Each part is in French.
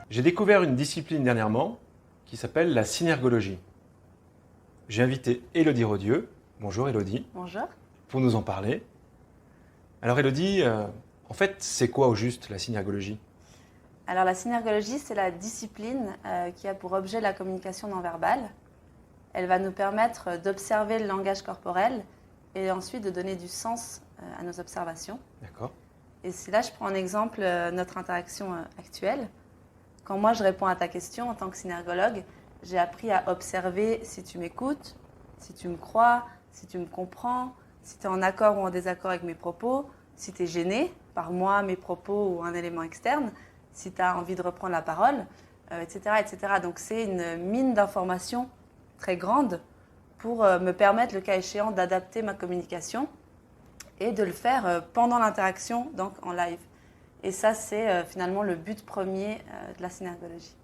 J'ai découvert une discipline dernièrement qui s'appelle la synergologie. J'ai invité Élodie Rodieux, bonjour Élodie, Bonjour. pour nous en parler. Alors Élodie, en fait, c'est quoi au juste la synergologie? Alors la synergologie, c'est la discipline qui a pour objet la communication non verbale. Elle va nous permettre d'observer le langage corporel et ensuite de donner du sens à nos observations. D'accord. Et si là, je prends en exemple notre interaction actuelle. Quand moi, je réponds à ta question en tant que synergologue, j'ai appris à observer si tu m'écoutes, si tu me crois, si tu me comprends, si tu es en accord ou en désaccord avec mes propos, si tu es gêné par moi, mes propos ou un élément externe, si tu as envie de reprendre la parole, etc., etc. Donc c'est une mine d'informations très grande pour me permettre, le cas échéant, d'adapter ma communication et de le faire pendant l'interaction, donc en live. Et ça, c'est finalement le but premier de la synergologie.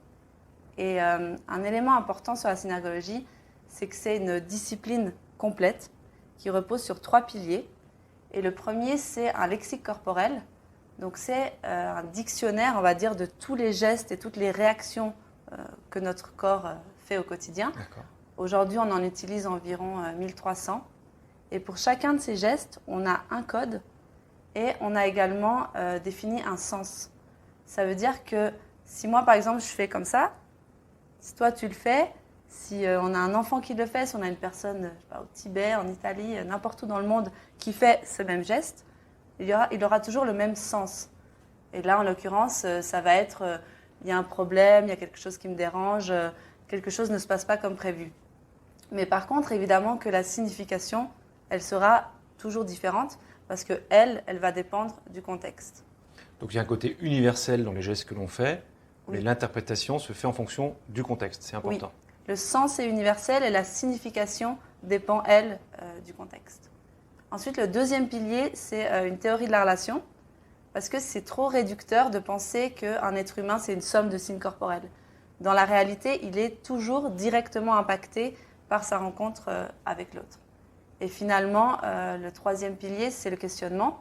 Et un élément important sur la synergologie, c'est que c'est une discipline complète qui repose sur 3 piliers. Et le premier, c'est un lexique corporel. Donc c'est un dictionnaire, on va dire, de tous les gestes et toutes les réactions que notre corps fait au quotidien. D'accord. Aujourd'hui, on en utilise environ 1300. Et pour chacun de ces gestes, on a un code et on a également défini un sens. Ça veut dire que si moi, par exemple, je fais comme ça, si toi tu le fais, si on a un enfant qui le fait, si on a une personne je sais pas, au Tibet, en Italie, n'importe où dans le monde qui fait ce même geste, il aura toujours le même sens. Et là, en l'occurrence, ça va être il y a un problème, il y a quelque chose qui me dérange, quelque chose ne se passe pas comme prévu. Mais par contre, évidemment que la signification, elle sera toujours différente parce qu'elle va dépendre du contexte. Donc il y a un côté universel dans les gestes que l'on fait, mais Oui. l'interprétation se fait en fonction du contexte, c'est important. Oui. Le sens est universel et la signification dépend, elle, du contexte. Ensuite, le deuxième pilier, c'est une théorie de la relation, parce que c'est trop réducteur de penser qu'un être humain, c'est une somme de signes corporels. Dans la réalité, il est toujours directement impacté par sa rencontre avec l'autre. Et finalement, le troisième pilier, c'est le questionnement,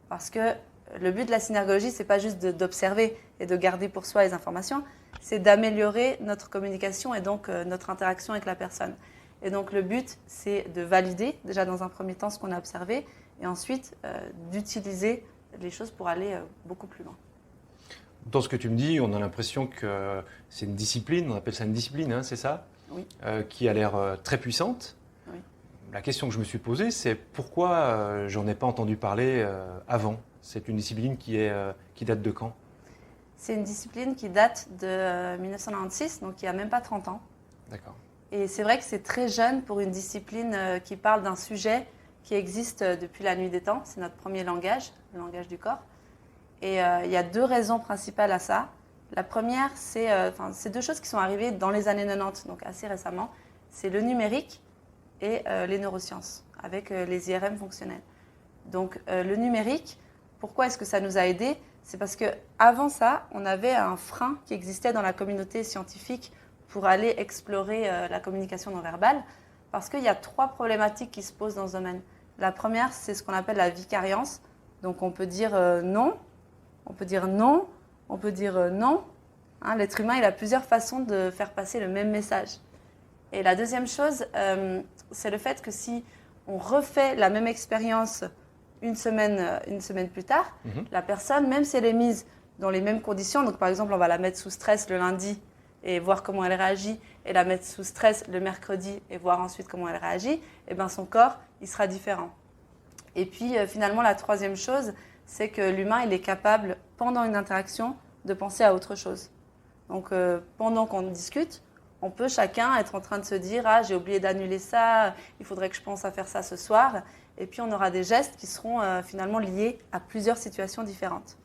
parce que le but de la synergologie, ce n'est pas juste d'observer et de garder pour soi les informations, c'est d'améliorer notre communication et donc notre interaction avec la personne. Et donc le but, c'est de valider déjà dans un premier temps ce qu'on a observé et ensuite d'utiliser les choses pour aller beaucoup plus loin. Dans ce que tu me dis, on a l'impression que c'est une discipline, on appelle ça une discipline, hein, c'est ça? Oui. Qui a l'air très puissante. Oui. La question que je me suis posée, c'est pourquoi j'en ai pas entendu parler avant? C'est une discipline qui date de quand? C'est une discipline qui date de 1996, donc il n'y a même pas 30 ans. D'accord. Et c'est vrai que c'est très jeune pour une discipline qui parle d'un sujet qui existe depuis la nuit des temps. C'est notre premier langage, le langage du corps. Et il y a 2 raisons principales à ça. La première, c'est deux choses qui sont arrivées dans les années 90, donc assez récemment. C'est le numérique et les neurosciences, avec les IRM fonctionnels. Donc le numérique, pourquoi est-ce que ça nous a aidés? C'est parce qu'avant ça, on avait un frein qui existait dans la communauté scientifique pour aller explorer la communication non verbale, parce qu'il y a 3 problématiques qui se posent dans ce domaine. La première, c'est ce qu'on appelle la vicariance. Donc on peut dire non, on peut dire non, on peut dire non. Hein, l'être humain, il a plusieurs façons de faire passer le même message. Et la deuxième chose, c'est le fait que si on refait la même expérience une semaine plus tard, la personne, même si elle est mise dans les mêmes conditions, donc par exemple on va la mettre sous stress le lundi et voir comment elle réagit, et la mettre sous stress le mercredi et voir ensuite comment elle réagit, et bien son corps, il sera différent. Et puis finalement la troisième chose, c'est que l'humain, il est capable, pendant une interaction, de penser à autre chose. Donc pendant qu'on discute, on peut chacun être en train de se dire « Ah, j'ai oublié d'annuler ça, il faudrait que je pense à faire ça ce soir ». Et puis on aura des gestes qui seront finalement liés à plusieurs situations différentes.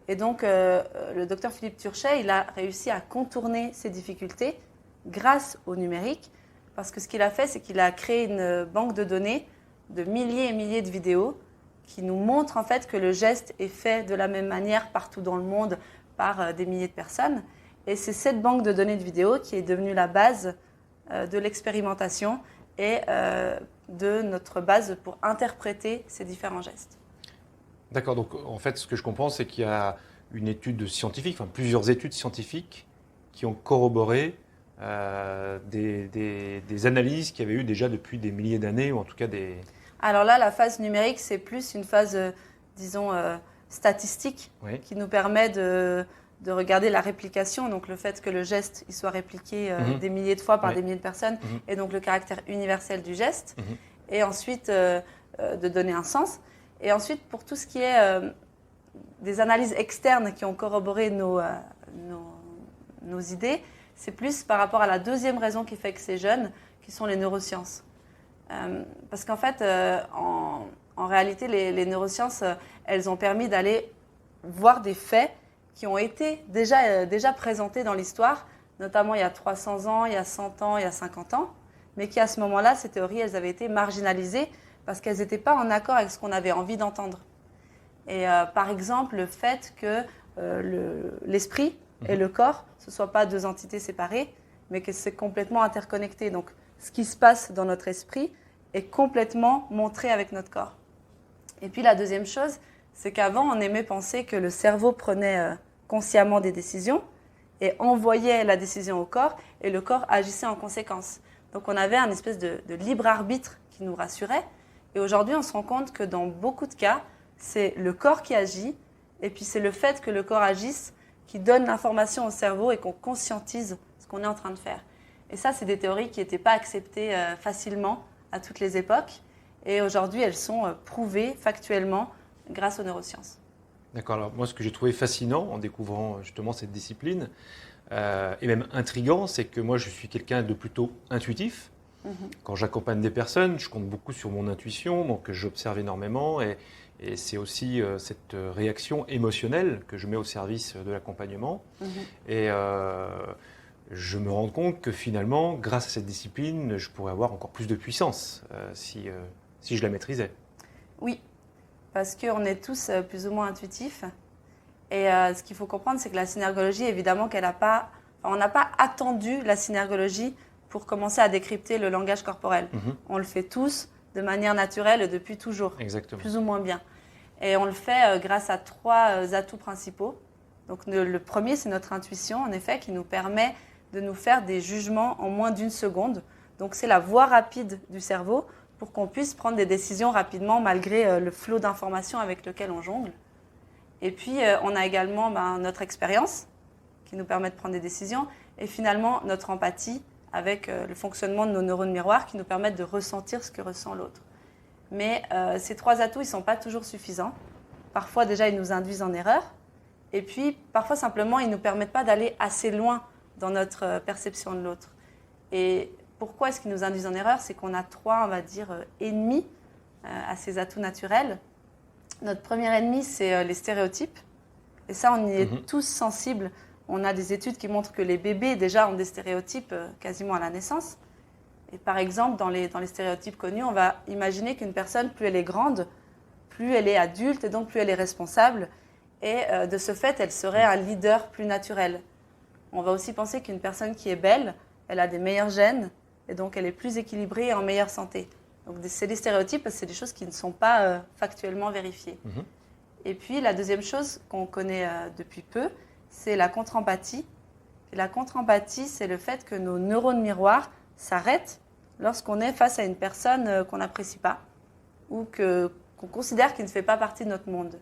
Et donc le docteur Philippe Turchet, il a réussi à contourner ces difficultés grâce au numérique, parce que ce qu'il a fait, c'est qu'il a créé une banque de données de milliers et milliers de vidéos qui nous montrent en fait que le geste est fait de la même manière partout dans le monde par des milliers de personnes. Et c'est cette banque de données de vidéos qui est devenue la base de l'expérimentation et de notre base pour interpréter ces différents gestes. D'accord, donc en fait, ce que je comprends, c'est qu'il y a une étude scientifique, enfin plusieurs études scientifiques qui ont corroboré des analyses qu'il y avait eu déjà depuis des milliers d'années, ou en tout cas des... Alors là, la phase numérique, c'est plus une phase, disons, statistique, Oui. qui nous permet de regarder la réplication, donc le fait que le geste il soit répliqué des milliers de fois par Oui. des milliers de personnes, et donc le caractère universel du geste, Mhm. et ensuite de donner un sens. Et ensuite, pour tout ce qui est des analyses externes qui ont corroboré nos idées, c'est plus par rapport à la deuxième raison qui fait que c'est jeune, qui sont les neurosciences. Parce qu'en fait, en réalité, les neurosciences, elles ont permis d'aller voir des faits qui ont été déjà présentés dans l'histoire, notamment il y a 300 ans, il y a 100 ans, il y a 50 ans, mais qui à ce moment-là, ces théories, elles avaient été marginalisées parce qu'elles n'étaient pas en accord avec ce qu'on avait envie d'entendre. Et par exemple, le fait que l'esprit et le corps, ce ne soient pas deux entités séparées, mais que c'est complètement interconnecté. Donc, ce qui se passe dans notre esprit est complètement montré avec notre corps. Et puis, la deuxième chose, c'est qu'avant, on aimait penser que le cerveau prenait consciemment des décisions et envoyait la décision au corps, et le corps agissait en conséquence. Donc, on avait un espèce de libre arbitre qui nous rassurait. Et aujourd'hui, on se rend compte que dans beaucoup de cas, c'est le corps qui agit, et puis c'est le fait que le corps agisse qui donne l'information au cerveau et qu'on conscientise ce qu'on est en train de faire. Et ça, c'est des théories qui n'étaient pas acceptées facilement à toutes les époques. Et aujourd'hui, elles sont prouvées factuellement grâce aux neurosciences. D'accord. Alors moi, ce que j'ai trouvé fascinant en découvrant justement cette discipline, et même intriguant, c'est que moi, je suis quelqu'un de plutôt intuitif. Quand j'accompagne des personnes, je compte beaucoup sur mon intuition, donc j'observe énormément, et c'est aussi cette réaction émotionnelle que je mets au service de l'accompagnement. Et je me rends compte que finalement, grâce à cette discipline, je pourrais avoir encore plus de puissance si je la maîtrisais. Oui, parce qu'on est tous plus ou moins intuitifs. Et ce qu'il faut comprendre, c'est que la synergologie, évidemment, on n'a pas attendu la synergologie pour commencer à décrypter le langage corporel. On le fait tous de manière naturelle depuis toujours, Exactement. Plus ou moins bien. Et on le fait grâce à 3 atouts principaux. Donc le premier, c'est notre intuition, en effet, qui nous permet de nous faire des jugements en moins d'1 seconde. Donc c'est la voie rapide du cerveau pour qu'on puisse prendre des décisions rapidement malgré le flot d'informations avec lequel on jongle. Et puis on a également notre expérience qui nous permet de prendre des décisions, et finalement notre empathie avec le fonctionnement de nos neurones miroirs qui nous permettent de ressentir ce que ressent l'autre. Mais ces 3 atouts, ils ne sont pas toujours suffisants. Parfois, déjà, ils nous induisent en erreur. Et puis, parfois, simplement, ils ne nous permettent pas d'aller assez loin dans notre perception de l'autre. Et pourquoi est-ce qu'ils nous induisent en erreur? C'est qu'on a 3, on va dire, ennemis à ces atouts naturels. Notre premier ennemi, c'est les stéréotypes. Et ça, on y est tous sensibles. On a des études qui montrent que les bébés, déjà, ont des stéréotypes quasiment à la naissance. Et par exemple, dans les stéréotypes connus, on va imaginer qu'une personne, plus elle est grande, plus elle est adulte, et donc plus elle est responsable. Et de ce fait, elle serait un leader plus naturel. On va aussi penser qu'une personne qui est belle, elle a des meilleurs gènes, et donc elle est plus équilibrée et en meilleure santé. Donc c'est des stéréotypes parce que c'est des choses qui ne sont pas factuellement vérifiées. Et puis la deuxième chose qu'on connaît depuis peu, c'est la contre-empathie. Et la contre-empathie, c'est le fait que nos neurones miroirs s'arrêtent lorsqu'on est face à une personne qu'on n'apprécie pas ou qu'on considère qu'il ne fait pas partie de notre monde.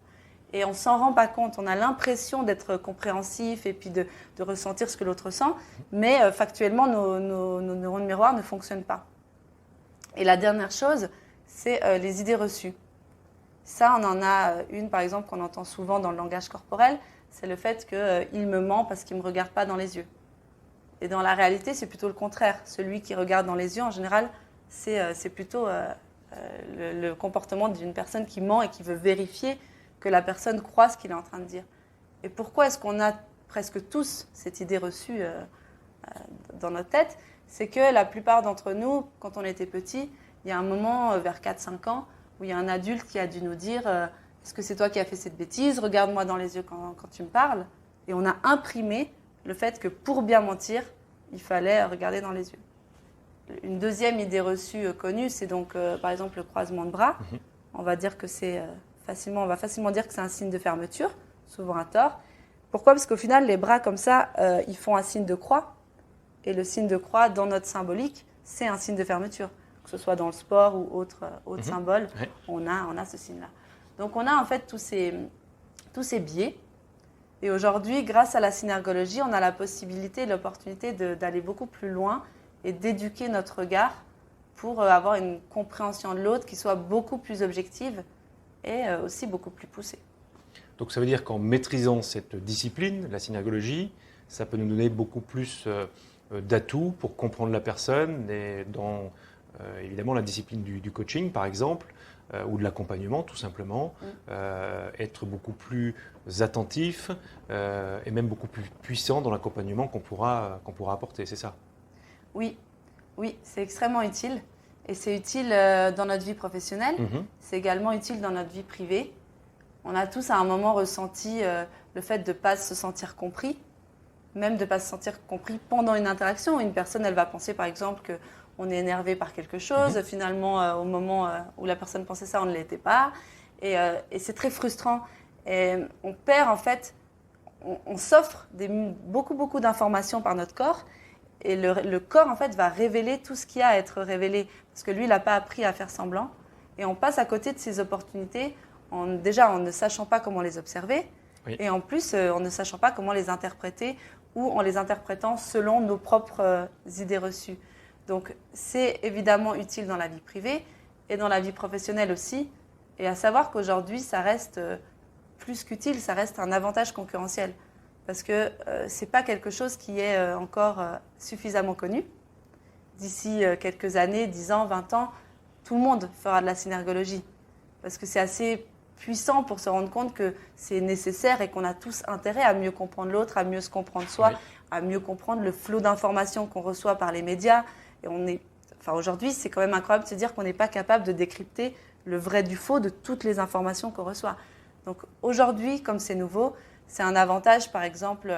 Et on ne s'en rend pas compte. On a l'impression d'être compréhensif et puis de ressentir ce que l'autre ressent, mais factuellement, nos neurones miroirs ne fonctionnent pas. Et la dernière chose, c'est les idées reçues. Ça, on en a une, par exemple, qu'on entend souvent dans le langage corporel, c'est le fait qu'il me ment parce qu'il ne me regarde pas dans les yeux. Et dans la réalité, c'est plutôt le contraire. Celui qui regarde dans les yeux, en général, c'est plutôt le comportement d'une personne qui ment et qui veut vérifier que la personne croit ce qu'il est en train de dire. Et pourquoi est-ce qu'on a presque tous cette idée reçue dans notre tête? C'est que la plupart d'entre nous, quand on était petits, il y a un moment, vers 4-5 ans, où il y a un adulte qui a dû nous dire est-ce que c'est toi qui as fait cette bêtise? Regarde-moi dans les yeux quand tu me parles. Et on a imprimé le fait que pour bien mentir, il fallait regarder dans les yeux. Une deuxième idée reçue connue, c'est donc par exemple le croisement de bras. On va dire que on va facilement dire que c'est un signe de fermeture, souvent à tort. Pourquoi? Parce qu'au final, les bras comme ça, ils font un signe de croix. Et le signe de croix, dans notre symbolique, c'est un signe de fermeture. Que ce soit dans le sport ou autre symbole, Ouais. on a ce signe-là. Donc on a en fait tous ces biais. Et aujourd'hui, grâce à la synergologie, on a la possibilité, l'opportunité d'aller beaucoup plus loin et d'éduquer notre regard pour avoir une compréhension de l'autre qui soit beaucoup plus objective et aussi beaucoup plus poussée. Donc ça veut dire qu'en maîtrisant cette discipline, la synergologie, ça peut nous donner beaucoup plus d'atouts pour comprendre la personne et dans évidemment la discipline du coaching par exemple, ou de l'accompagnement tout simplement, être beaucoup plus attentif et même beaucoup plus puissant dans l'accompagnement qu'on pourra apporter, c'est ça? Oui, c'est extrêmement utile. Et c'est utile dans notre vie professionnelle, c'est également utile dans notre vie privée. On a tous à un moment ressenti le fait de ne pas se sentir compris, même de ne pas se sentir compris pendant une interaction. Une personne, elle va penser par exemple qu'on est énervé par quelque chose. Finalement, au moment où la personne pensait ça, on ne l'était pas. Et c'est très frustrant. Et on perd en fait, on s'offre beaucoup d'informations par notre corps. Et le corps, en fait, va révéler tout ce qu'il y a à être révélé. Parce que lui, il n'a pas appris à faire semblant. Et on passe à côté de ces opportunités, déjà en ne sachant pas comment les observer. Oui. Et en plus, en ne sachant pas comment les interpréter ou en les interprétant selon nos propres idées reçues. Donc, c'est évidemment utile dans la vie privée et dans la vie professionnelle aussi. Et à savoir qu'aujourd'hui, ça reste plus qu'utile, ça reste un avantage concurrentiel. Parce que ce n'est pas quelque chose qui est encore suffisamment connu. D'ici quelques années, 10 ans, 20 ans, tout le monde fera de la synergologie. Parce que c'est assez puissant pour se rendre compte que c'est nécessaire et qu'on a tous intérêt à mieux comprendre l'autre, à mieux se comprendre soi, à mieux comprendre le flot d'informations qu'on reçoit par les médias. Et aujourd'hui, c'est quand même incroyable de se dire qu'on n'est pas capable de décrypter le vrai du faux de toutes les informations qu'on reçoit. Donc aujourd'hui, comme c'est nouveau, c'est un avantage, par exemple,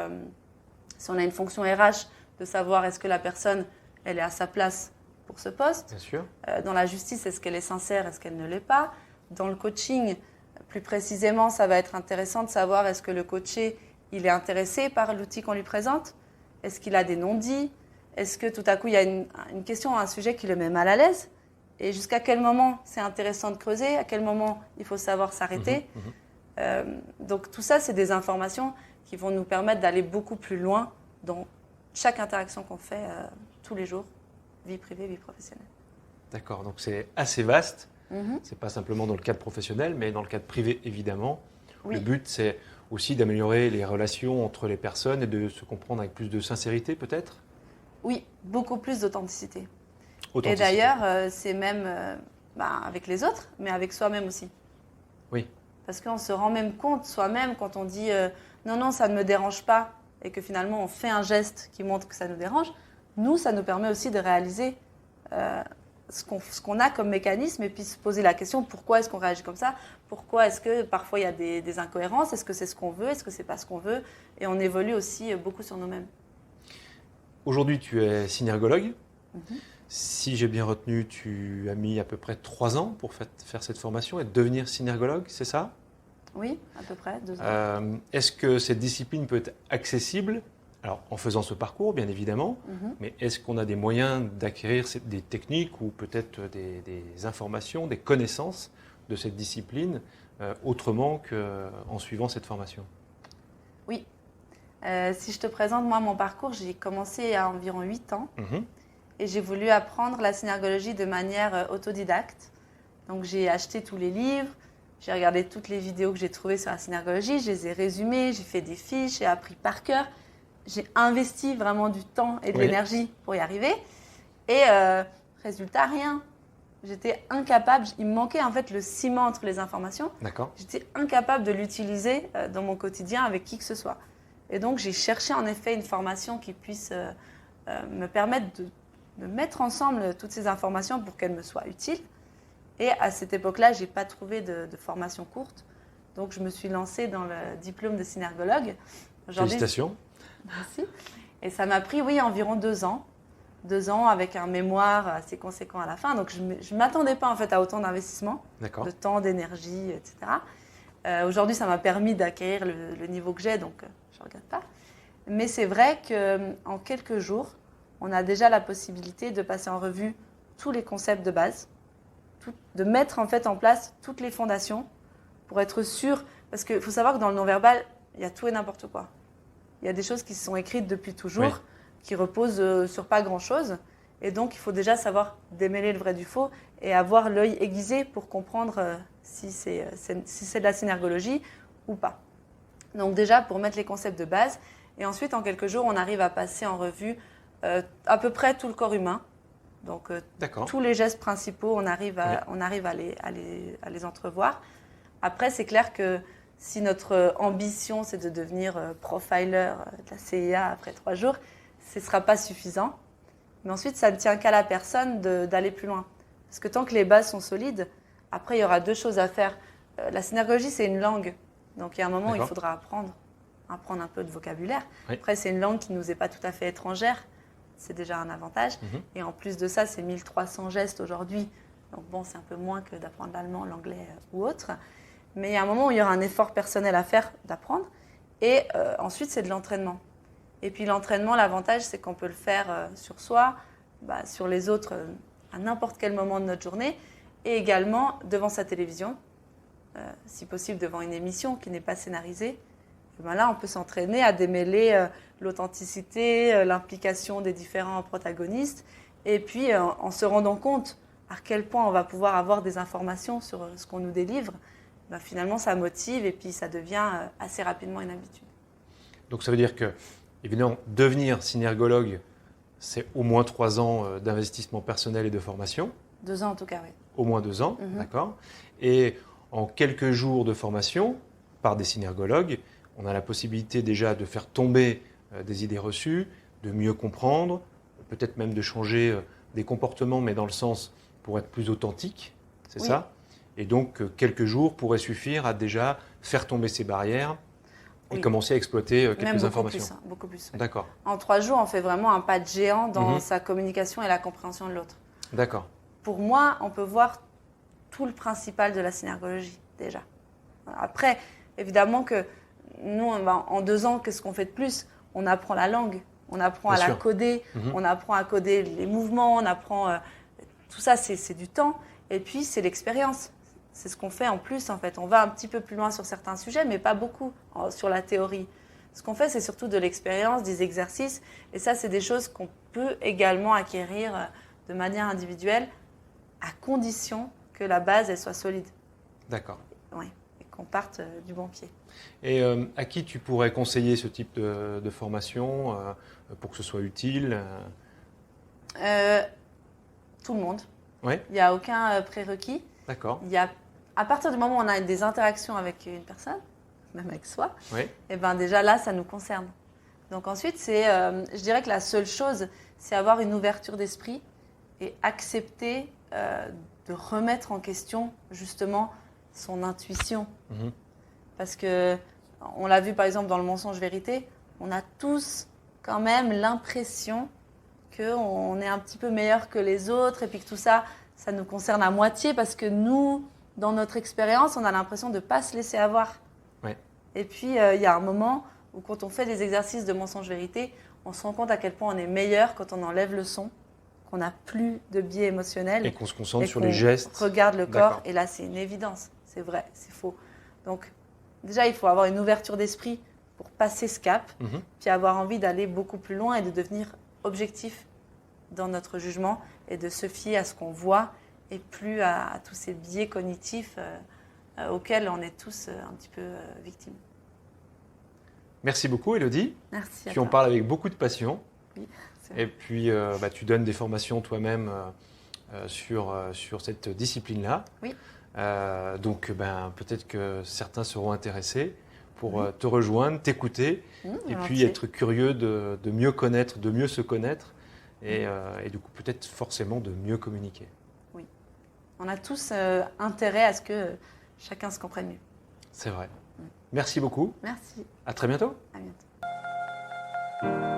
si on a une fonction RH, de savoir est-ce que la personne elle est à sa place pour ce poste. Bien sûr. Dans la justice, est-ce qu'elle est sincère, est-ce qu'elle ne l'est pas. Dans le coaching, plus précisément, ça va être intéressant de savoir est-ce que le coaché il est intéressé par l'outil qu'on lui présente. Est-ce qu'il a des non-dits? Est-ce que tout à coup, il y a une question, un sujet qui le met mal à l'aise? Et jusqu'à quel moment c'est intéressant de creuser? À quel moment il faut savoir s'arrêter? Donc tout ça, c'est des informations qui vont nous permettre d'aller beaucoup plus loin dans chaque interaction qu'on fait tous les jours, vie privée, vie professionnelle. D'accord, donc c'est assez vaste. C'est pas simplement dans le cadre professionnel, mais dans le cadre privé, évidemment. Oui. Le but, c'est aussi d'améliorer les relations entre les personnes et de se comprendre avec plus de sincérité, peut-être? Oui, beaucoup plus d'authenticité. Et d'ailleurs, c'est même avec les autres, mais avec soi-même aussi. Oui. Parce qu'on se rend même compte soi-même quand on dit non, ça ne me dérange pas et que finalement on fait un geste qui montre que ça nous dérange. Nous, ça nous permet aussi de réaliser ce qu'on a comme mécanisme et puis se poser la question pourquoi est-ce qu'on réagit comme ça? Pourquoi est-ce que parfois il y a des incohérences? Est-ce que c'est ce qu'on veut? Est-ce que c'est pas ce qu'on veut? Et on évolue aussi beaucoup sur nous-mêmes. Aujourd'hui, tu es synergologue. Si j'ai bien retenu, tu as mis à peu près 3 ans pour faire cette formation et devenir synergologue, c'est ça? Oui, à peu près, 2 ans. Est-ce que cette discipline peut être accessible? Alors, en faisant ce parcours, bien évidemment, mais est-ce qu'on a des moyens d'acquérir des techniques ou peut-être des informations, des connaissances de cette discipline autrement qu'en suivant cette formation? Oui. Si je te présente, moi, mon parcours, j'ai commencé à environ 8 ans. Et j'ai voulu apprendre la synergologie de manière autodidacte. Donc j'ai acheté tous les livres, j'ai regardé toutes les vidéos que j'ai trouvées sur la synergologie, je les ai résumées, j'ai fait des fiches, j'ai appris par cœur. J'ai investi vraiment du temps et de l'énergie pour y arriver. Et résultat, rien. J'étais incapable, il me manquait en fait le ciment entre les informations. D'accord. J'étais incapable de l'utiliser dans mon quotidien avec qui que ce soit. Et donc j'ai cherché en effet une formation qui puisse me permettre de mettre ensemble toutes ces informations pour qu'elles me soient utiles. Et à cette époque-là, je n'ai pas trouvé de formation courte. Donc, je me suis lancée dans le diplôme de synergologue. Félicitations. Merci. Et ça m'a pris, environ 2 ans. 2 ans avec un mémoire assez conséquent à la fin. Donc, je ne m'attendais pas en fait à autant d'investissement, de temps, d'énergie, etc. Aujourd'hui, ça m'a permis d'acquérir le niveau que j'ai. Donc, je ne regrette pas. Mais c'est vrai qu'en quelques jours, on a déjà la possibilité de passer en revue tous les concepts de base, de mettre en fait en place toutes les fondations pour être sûr, parce qu'il faut savoir que dans le non-verbal, il y a tout et n'importe quoi. Il y a des choses qui se sont écrites depuis toujours, oui, qui reposent sur pas grand-chose, et donc il faut déjà savoir démêler le vrai du faux et avoir l'œil aiguisé pour comprendre si c'est de la synergologie ou pas. Donc déjà, pour mettre les concepts de base, et ensuite, en quelques jours, on arrive à passer en revue à peu près tout le corps humain. Donc tous les gestes principaux, on arrive à les entrevoir. Après, c'est clair que si notre ambition, c'est de devenir profiler de la CIA après 3 jours, ce ne sera pas suffisant. Mais ensuite, ça ne tient qu'à la personne d'aller plus loin. Parce que tant que les bases sont solides, après, il y aura 2 choses à faire. La synergologie, c'est une langue. Donc, il y a un moment où il faudra apprendre un peu de vocabulaire. Oui. Après, c'est une langue qui ne nous est pas tout à fait étrangère. C'est déjà un avantage. Et en plus de ça, c'est 1300 gestes aujourd'hui. Donc, bon, c'est un peu moins que d'apprendre l'allemand, l'anglais ou autre. Mais il y a un moment où il y aura un effort personnel à faire d'apprendre. Et ensuite, c'est de l'entraînement. Et puis l'entraînement, l'avantage, c'est qu'on peut le faire sur soi, sur les autres, à n'importe quel moment de notre journée, et également devant sa télévision, si possible devant une émission qui n'est pas scénarisée. Et là, on peut s'entraîner à démêler l'authenticité, l'implication des différents protagonistes, et puis en se rendant compte à quel point on va pouvoir avoir des informations sur ce qu'on nous délivre, finalement, ça motive et puis ça devient assez rapidement une habitude. Donc ça veut dire que, évidemment, devenir synergologue, c'est au moins 3 ans d'investissement personnel et de formation. 2 ans en tout cas, oui. Au moins 2 ans, d'accord. Et en quelques jours de formation, par des synergologues, on a la possibilité déjà de faire tomber des idées reçues, de mieux comprendre, peut-être même de changer des comportements, mais dans le sens pour être plus authentique, c'est ça ? Et donc, quelques jours pourraient suffire à déjà faire tomber ces barrières et commencer à exploiter quelques informations. Beaucoup plus. Oui. D'accord. En 3 jours, on fait vraiment un pas de géant dans sa communication et la compréhension de l'autre. D'accord. Pour moi, on peut voir tout le principal de la synergologie, déjà. Après, évidemment que nous, en 2 ans, qu'est-ce qu'on fait de plus ? On apprend la langue, on apprend à la coder, on apprend à coder les mouvements, on apprend... tout ça, c'est du temps. Et puis, c'est l'expérience. C'est ce qu'on fait en plus, en fait. On va un petit peu plus loin sur certains sujets, mais pas beaucoup sur la théorie. Ce qu'on fait, c'est surtout de l'expérience, des exercices. Et ça, c'est des choses qu'on peut également acquérir de manière individuelle, à condition que la base, elle soit solide. D'accord. Oui, et qu'on parte du bon pied. Et à qui tu pourrais conseiller ce type de formation pour que ce soit utile Tout le monde. Oui. Il n'y a aucun prérequis. D'accord. À partir du moment où on a des interactions avec une personne, même avec soi, oui, et déjà là, ça nous concerne. Donc ensuite, je dirais que la seule chose, c'est avoir une ouverture d'esprit et accepter de remettre en question justement son intuition. Parce que, on l'a vu par exemple dans le mensonge-vérité, on a tous quand même l'impression qu'on est un petit peu meilleur que les autres et puis que tout ça, ça nous concerne à moitié parce que nous, dans notre expérience, on a l'impression de ne pas se laisser avoir. Ouais. Et puis, il y a un moment où quand on fait des exercices de mensonge-vérité, on se rend compte à quel point on est meilleur quand on enlève le son, qu'on n'a plus de biais émotionnel. Et qu'on se concentre sur les gestes. Regarde le corps, et là, c'est une évidence. C'est vrai, c'est faux. Donc, déjà, il faut avoir une ouverture d'esprit pour passer ce cap, puis avoir envie d'aller beaucoup plus loin et de devenir objectif dans notre jugement et de se fier à ce qu'on voit et plus à tous ces biais cognitifs auxquels on est tous un petit peu victimes. Merci beaucoup, Élodie. Merci. Tu en parles avec beaucoup de passion. Oui, et puis, tu donnes des formations toi-même sur cette discipline-là. Oui. Donc, peut-être que certains seront intéressés pour te rejoindre, t'écouter, et puis être curieux de mieux connaître, de mieux se connaître, et du coup, peut-être forcément de mieux communiquer. Oui. On a tous intérêt à ce que chacun se comprenne mieux. C'est vrai. Merci beaucoup. Merci. À très bientôt. À bientôt.